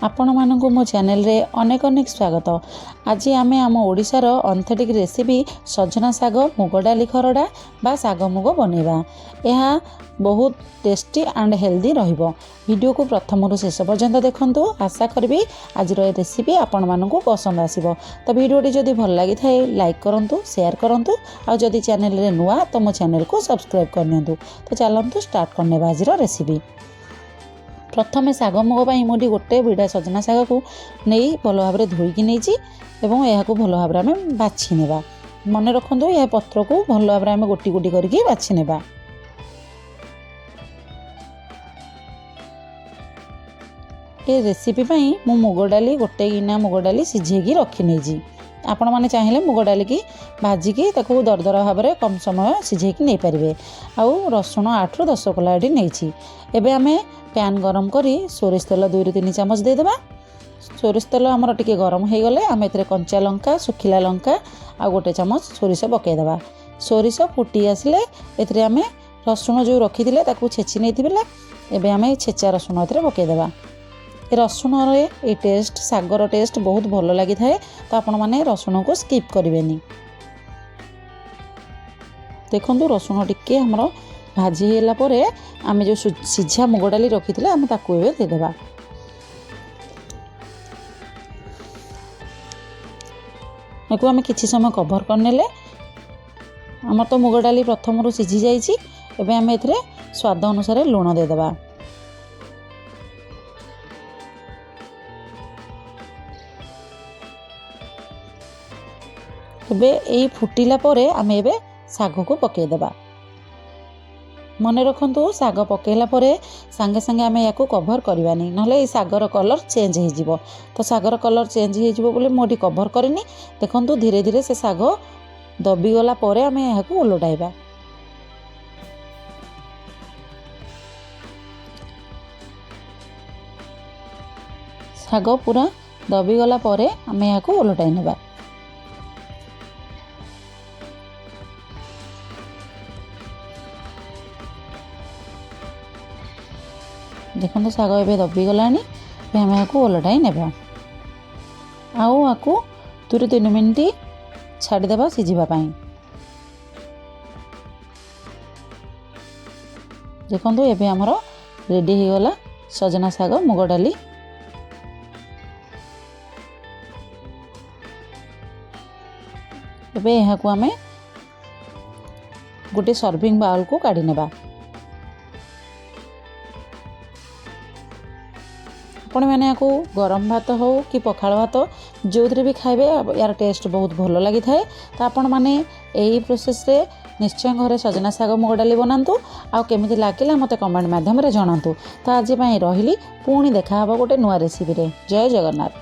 आपण मानक मो चैनल रे अनेक अनेक स्वागत। आज आम आम ओडिशार ऑथेंटिक रेसिपी सजना साग मुग डाली खरड़ा बा साग मुग बनैबा। यह बहुत टेस्टी एंड हेल्दी रहिबो। वीडियो को प्रथम रु शेष पर्यंत देखंतु। आशा करबी आज रेसिपी आपण मानकु पसंद आसीबो। तो वीडियोटी जदि भल लागि थाए लाइक करंतु, शेयर करंतु आ जदि चैनल रे नुआ तो मो चैनल को सब्सक्राइब करनियंतु। तो चलंतु स्टार्ट करने आज रेसिपी। प्रथमे साग मुग मुझे गोटे बिड़ा सजना साग को नहीं भल भाव धोईकी नहीं एवं यह भल भाव में बाछि नेबा। मन रखु यह पत्र को भल भाव में गोटी गोटी करके बाछि नेबा। ये रेसिपी पाई मु मुग डाली गोटे गिना मुग डाली सिझेकी रखी नहीं। आपण मैंने चाहिए मुग डाली की भाजिकी दरदर भाव में कम समय सिझेकी नहीं पारे। आउ रसुण 8 ରୁ 10 कला नहीं। एबे आमे पैन गरम करी सोरिष तेल 2 ରୁ 3 चामच देदेबा। सोरिष तेल आमर टिके गरम हो गले आम ए कंचा लंका सुखिला लंका आ गोटे चामच सोरिष पकईदेवा। सोरिष फुटी आसिले एथिरे आमे रसुण जो रखी छेची नहीं एबे आमे छेचा रसुण एथिरे पकईदेवा। ए रसुण रे टेस्ट सागर टेस्ट बहुत भल लगी थाए। तो आपण माने रसुण को स्किप करेंगे। देखो रसुण टिके हमर भाजी होला परे आमे जो सिझा मुग डाली रखी थे आम ताकू एबे देदेबा। एको आमे किछि समय कवर करनेले आमर तो मुग डाली प्रथम रु सिझी जाइछि। एबे आमे एथिरे स्वाद अनुसार लूण देदेबा। एबे एई फुटिला परे आमे एबे साग को पकईदेबा। मन रखु साग पकईला परे सांगे सांगे आमे याको कवर करवानी नहले सागर कलर चेंज हो जिवो। तो सागर कलर चेंज हो जिवो बोले मोटी कवर करनी। देखंतु धीरे धीरे से साग दबी गला परे आमे याको उलटाइबा। साग पूरा दबी गला परे आमे याको उलटाई नेबा। देखो साग ए दबी गलानी आम आपको ओलटाई नेबा। आउ आपको 2 ରୁ 3 मिनिट छाड़देबा सिझापी। देखो ये आमर रेडी हो गला सजना साग मुग डाली। एबे यहाँ को आमे गोटे सर्विंग बाउल को काढ़ी नेबा। आपण मैंने आपको गरम भात हो कि पखाल भात जो भी खाइबे यार टेस्ट बहुत भल लगी थाए। तो आपण मैंने यही प्रोसेस रे निश्चय घरे सजना साग मुग डाली बनातु। आउ केमिति लागिला मते कमेंट माध्यम रे जणातु। तो आज रही पुणी देखा गोटे नुआ रेसिपी रे। जय जगन्नाथ।